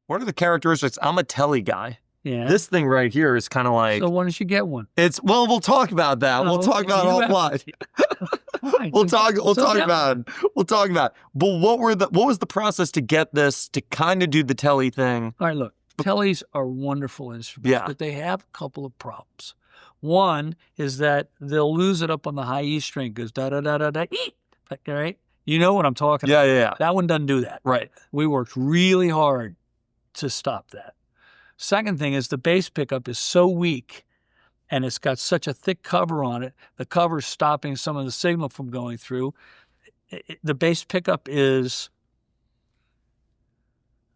What are the characteristics? I'm a Tele guy. Yeah. This thing right here is kind of like. So why don't you get one? Well, we'll talk about that. We'll talk about it offline. We'll talk about it. We'll talk about it. But what was the process to get this to kind of do the Tele thing? All right, look, Teles are wonderful instruments, but they have a couple of problems. One is that they'll lose it up on the high E string. It goes da da da da da E. Right? You know what I'm talking about. Yeah. That one doesn't do that. Right. We worked really hard to stop that. Second thing is the bass pickup is so weak and it's got such a thick cover on it, the cover's stopping some of the signal from going through. The bass pickup is,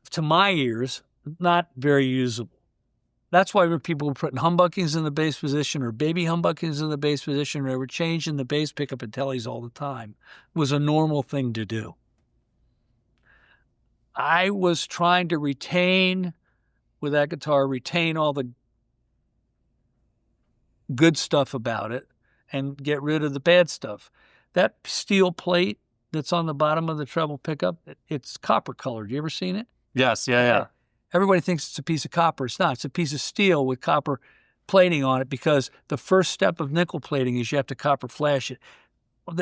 to my ears, not very usable. That's why people were putting humbuckings in the bass position or baby humbuckings in the bass position, or they were changing the bass pickup at Teles all the time. It was a normal thing to do. I was trying to retain, with that guitar, retain all the good stuff about it and get rid of the bad stuff. That steel plate that's on the bottom of the treble pickup, it's copper colored. You ever seen it? Yes, yeah. Everybody thinks it's a piece of copper. It's not. It's a piece of steel with copper plating on it, because the first step of nickel plating is you have to copper flash it.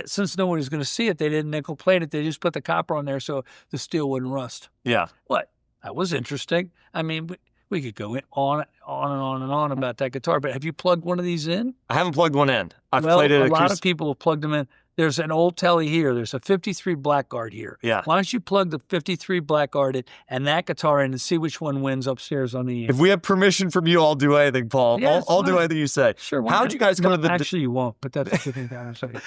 Since no one was going to see it, they didn't nickel plate it. They just put the copper on there so the steel wouldn't rust. Yeah. What? That was interesting. I mean, we could go on and on about that guitar, but have you plugged one of these in? I haven't plugged one in. I've played it. A lot of people have plugged them in. There's an old Tele here. There's a 53 Blackguard here. Yeah. Why don't you plug the 53 Blackguard in and that guitar in and see which one wins upstairs on the amp? If we have permission from you, I'll do anything, Paul. Yeah, I'll do anything you say. Sure. How'd you guys come to the... Actually, you won't, but that's the thing I'm saying.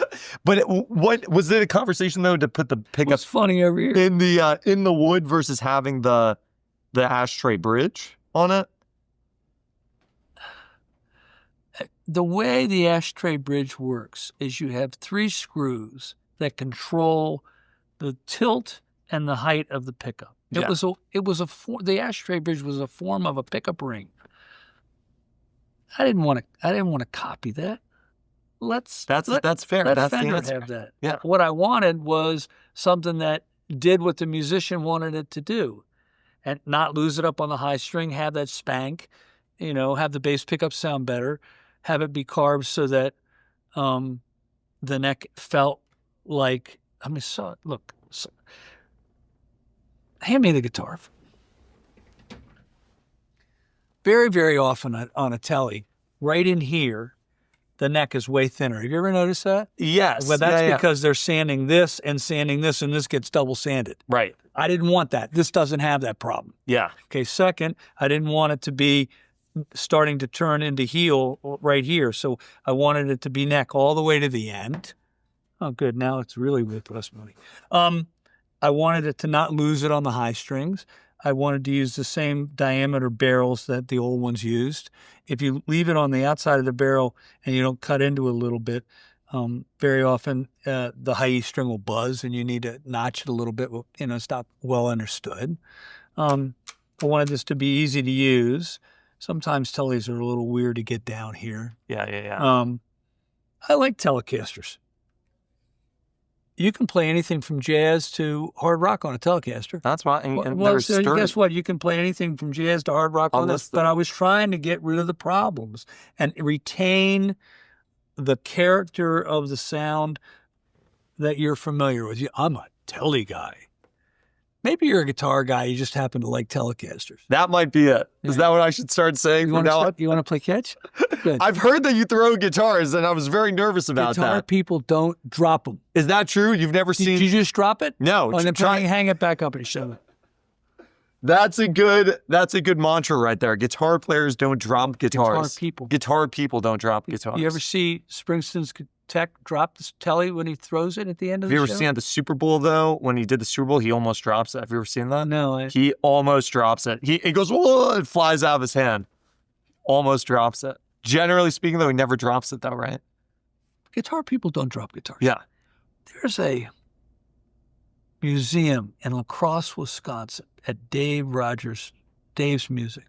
But what was it a conversation, though, to put the pickup... It's funny every year. In the wood versus having the ashtray bridge on it? The way the ashtray bridge works is you have 3 screws that control the tilt and the height of the pickup. The ashtray bridge was a form of a pickup ring. I didn't want to copy that. That's fair. Let Fender have that. Yeah. What I wanted was something that did what the musician wanted it to do, and not lose it up on the high string. Have that spank, have the bass pickup sound better. Have it be carved so that the neck felt like, hand me the guitar. Very, very often on a Tele, right in here, the neck is way thinner. Have you ever noticed that? Yes. Well, that's because they're sanding this, and this gets double sanded. Right. I didn't want that. This doesn't have that problem. Yeah. Okay, second, I didn't want it to be starting to turn into heel right here. So I wanted it to be neck all the way to the end. Oh, good. Now it's really with us money. I wanted it to not lose it on the high strings. I wanted to use the same diameter barrels that the old ones used. If you leave it on the outside of the barrel and you don't cut into it a little bit, very often the high E string will buzz and you need to notch it a little bit. It's not well understood. I wanted this to be easy to use. Sometimes Teles are a little weird to get down here. Yeah. I like Telecasters. You can play anything from jazz to hard rock on a Telecaster. That's why. Guess what? You can play anything from jazz to hard rock on this. But I was trying to get rid of the problems and retain the character of the sound that you're familiar with. I'm a Tele guy. Maybe you're a guitar guy. You just happen to like Telecasters. That might be it. Is that what I should start saying from now on? You want to play catch? Good. I've heard that you throw guitars, and I was very nervous about that. Guitar people don't drop them. Is that true? You've never seen... Did you just drop it? No. And then hang it back up and show it. That's a good mantra right there. Guitar players don't drop guitars. Guitar people don't drop guitars. You ever see Springsteen's Tech drop the Tele when he throws it at the end of the show? Have you ever seen at the Super Bowl, though? When he did the Super Bowl, he almost drops it. Have you ever seen that? No. He almost drops it. He goes, whoa, it flies out of his hand. Almost drops it. Generally speaking, though, he never drops it, though, right? Guitar people don't drop guitars. Yeah. There's a museum in La Crosse, Wisconsin at Dave's Music.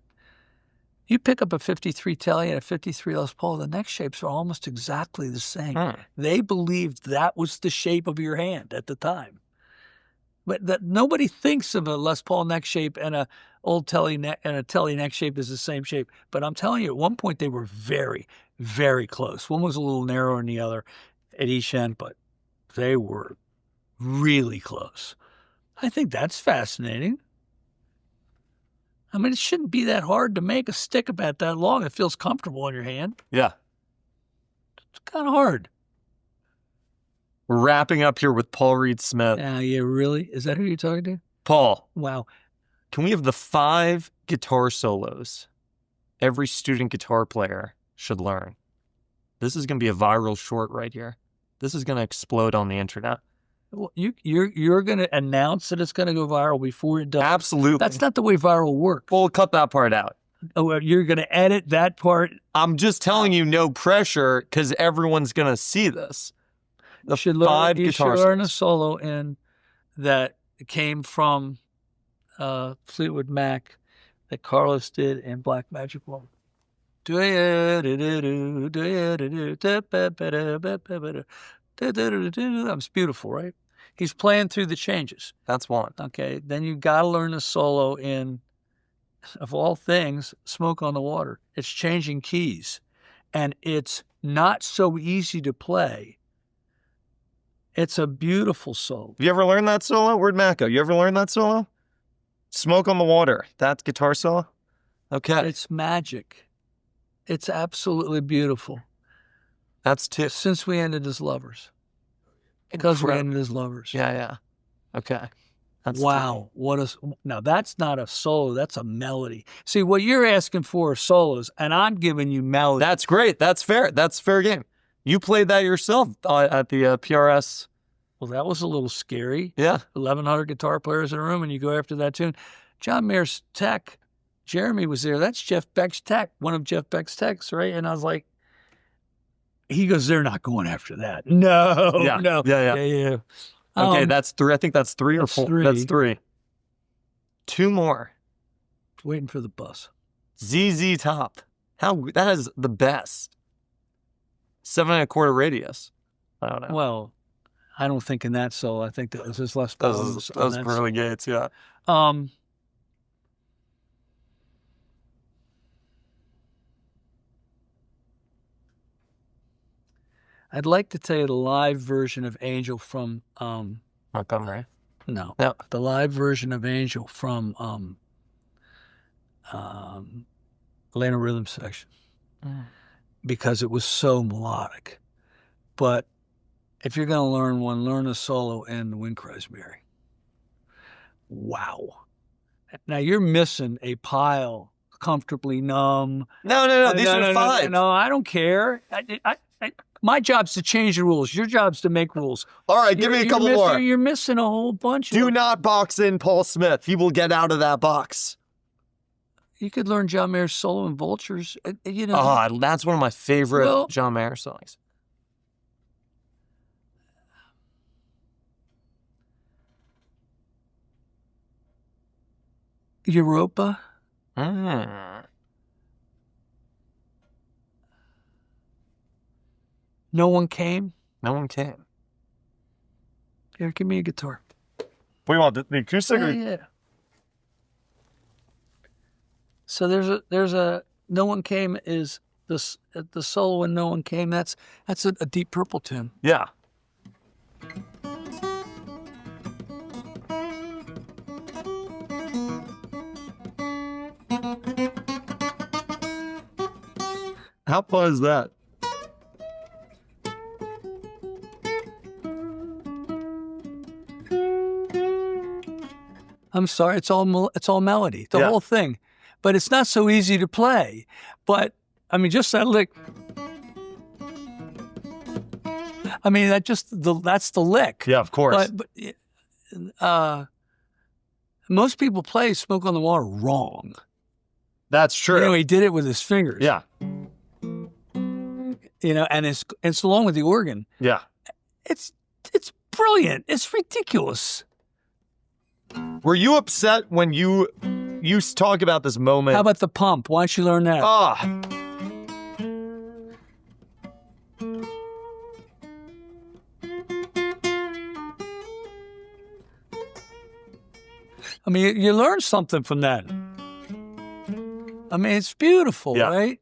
You pick up a 53 Tele and a 53 Les Paul, the neck shapes are almost exactly the same. They believed that was the shape of your hand at the time. but that nobody thinks of a Les Paul neck shape and a old Tele neck and a Tele neck shape is the same shape. But I'm telling you, at one point they were very, very close. One was a little narrower than the other at each end, but they were really close. I think that's fascinating. I mean, it shouldn't be that hard to make a stick about that long. It feels comfortable in your hand. Yeah. It's kind of hard. We're wrapping up here with Paul Reed Smith. Yeah, really? Is that who you're talking to? Paul, Wow. can we have the 5 guitar solos every student guitar player should learn? This is going to be a viral short right here. This is going to explode on the internet. Well, you're going to announce that it's going to go viral before it does. Absolutely. That's not the way viral works. We'll cut that part out. Oh, you're going to edit that part. I'm just telling you, no pressure, because everyone's going to see this. The You should 5 learn, you guitar should learn a solos. solo in that came from Fleetwood Mac that Carlos did in Black Magic Woman. That's beautiful, right? He's playing through the changes. That's one. Okay, then you got to learn a solo in, of all things, Smoke on the Water. It's changing keys, and it's not so easy to play. It's a beautiful solo. Have you ever learned that solo? Where'd Matt go? You ever learned that solo? Smoke on the Water. That guitar solo? Okay. It's magic. It's absolutely beautiful. That's 2. Since we ended as lovers. Because we ended as lovers. Yeah. Okay. That's Wow. Now that's not a solo, that's a melody. See, what you're asking for are solos, and I'm giving you melody. That's great. That's fair. That's fair game. You played that yourself at the PRS. Well, that was a little scary. Yeah. 1,100 guitar players in a room, and you go after that tune. John Mayer's tech, Jeremy was there. That's Jeff Beck's tech, one of Jeff Beck's techs, right? And I was like, he goes, they're not going after that. No, Yeah. no. Yeah. Okay, that's 3. I think that's 3 or 4. 3. That's 3. 2 more. Waiting for the bus. ZZ Top. That is the best. 7 1/4 radius. I don't know. Well, I don't think in that solo. I think that was his less Paul. That was Pearly Gates, yeah. I'd like to tell you the live version of Angel from Montgomery. no. No. The live version of Angel from Atlanta Rhythm Section. Because it was so melodic. But if you're going to learn one, learn a solo in The Wind Cries Mary. Wow. Now you're missing a pile, Comfortably Numb. No. These are 5. No, I don't care. My job's to change the rules. Your job's to make rules. All right, give me a couple more. You're missing a whole bunch. Do not box in Paul Smith. He will get out of that box. You could learn John Mayer's solo in Vultures. You know. That's one of my favorite John Mayer songs. Europa. No One Came. No One Came. Here, give me a guitar. What do you want? The acoustic? Yeah. So there's a No One Came is the solo in No One Came. That's a Deep Purple tune. Yeah. How fun is that? I'm sorry, it's all melody, the Yeah. whole thing, but it's not so easy to play. But I mean, just that lick. I mean, that's the lick. Yeah, of course. But most people play "Smoke on the Water" wrong. That's true. You know, he did it with his fingers. Yeah. You know, and it's along with the organ. Yeah. It's brilliant. It's ridiculous. Were you upset when you talk about this moment? How about the pump? Why don't you learn that? I mean, you learn something from that. I mean, it's beautiful, right?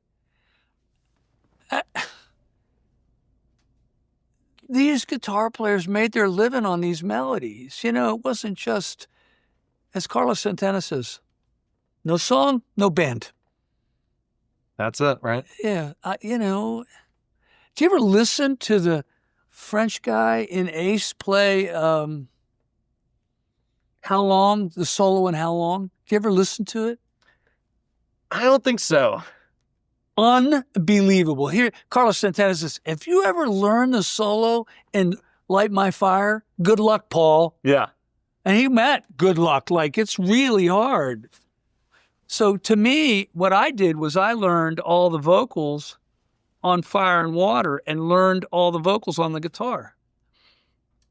These guitar players made their living on these melodies. You know, it wasn't just, as Carlos Santana says, no song, no band. That's it, right? Yeah. You know, do you ever listen to the French guy in Ace play How Long, the solo in How Long? Do you ever listen to it? I don't think so. Unbelievable. Here, Carlos Santana says, if you ever learn the solo in Light My Fire, good luck, Paul. Yeah. And he meant good luck. Like, it's really hard. So to me, what I did was I learned all the vocals on Fire and Water and learned all the vocals on the guitar.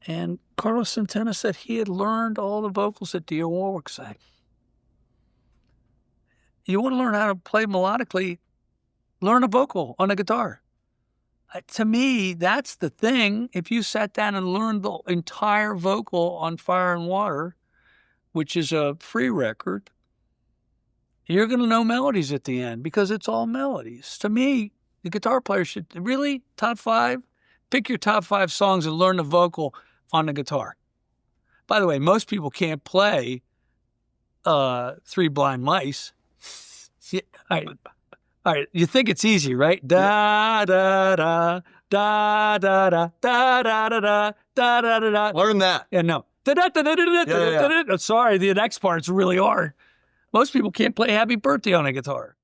And Carlos Santana said he had learned all the vocals that Dio Warwick sang. You want to learn how to play melodically, learn a vocal on a guitar. To me, that's the thing. If you sat down and learned the entire vocal on Fire and Water, which is a free record, you're going to know melodies at the end because it's all melodies. To me, the guitar player should really, top 5, pick your top 5 songs and learn the vocal on the guitar. By the way, most people can't play Three Blind Mice. Yeah, all right. You think it's easy, right? Da da da da da da da da da da da da. Learn that. Yeah, no. Sorry, the next part's really hard. Most people can't play Happy Birthday on a guitar.